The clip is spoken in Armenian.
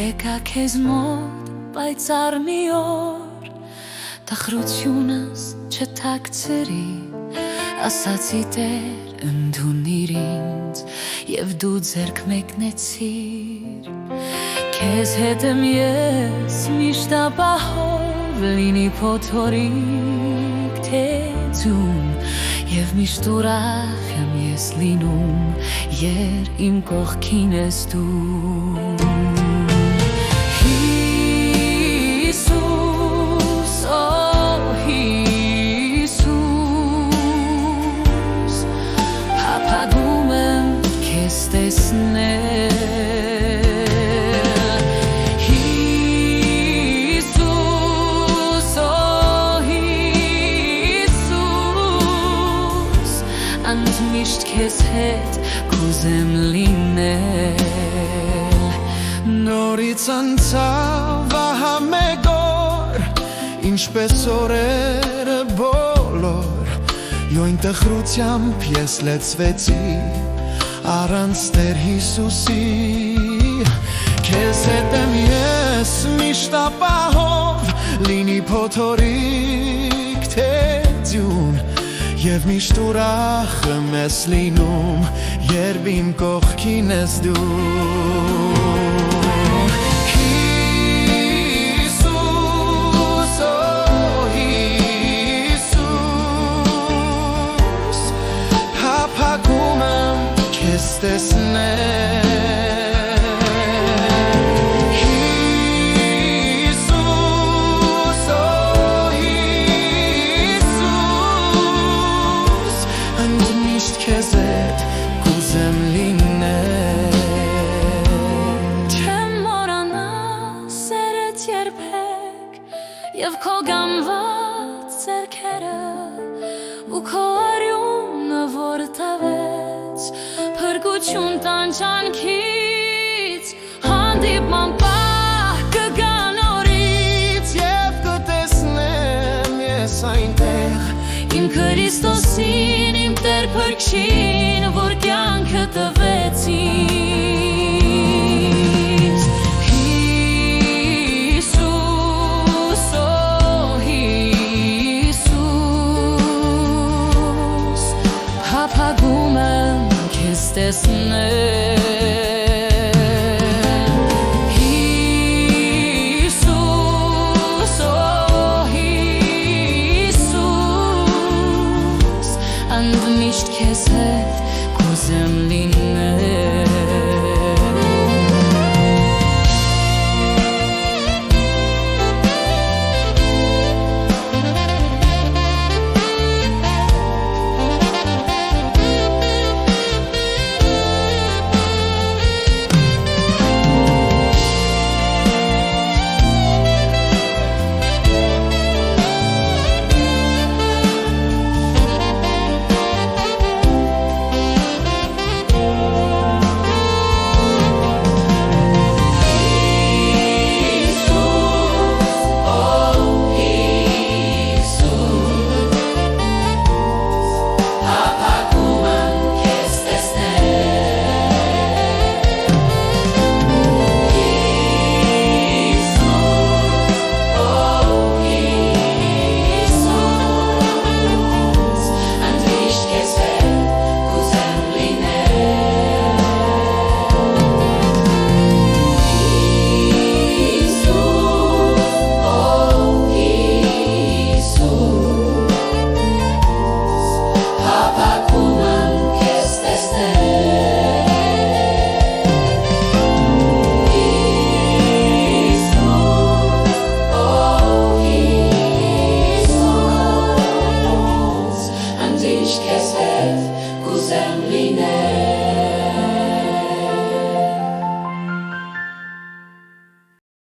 եկա քեզ մոտ պայծառ մի օր տխրությունս չթաքցրի ասացի Տեր ընդունիր ինձ և դու ձեռք մեկնեցիր քեզ հետ եմ ես միշտ ապահով լինի փոթորիկ թե ձուն և միշտ ուրախ եմ ես լինում եր իմ կողքին ես դու Միշտ քեզ հետ կուզեմ լինել Նորից անցավ ահա մեկ օր Ինչպես օրերը բոլոր Յոյն տխրությամբ ես լեցվեցի Առանց Տեր Հիսուսի Քեզ հետ եմ ես միշտ ապահով Լինի փոթորիկ թե ձյուն Եվ միշտ ուրախ եմ ես լինում, երբ իմ կողքին ես դու Հիսուս, Հիսուս Փափագում եմ քեզ տեսնել Քեզ հետ կուզեմ լինել Չեմ մոռանա սերդ երբեք Եվ քո գամված ձեռքերը Ու քո արյունը որ տվեց Փրկություն տանջանքից Հանդիպման պահ կգա նորից Եվ կտեսնեմ ես այնտեղ Իմ Քրիստոսին իմ Տեր փրկչին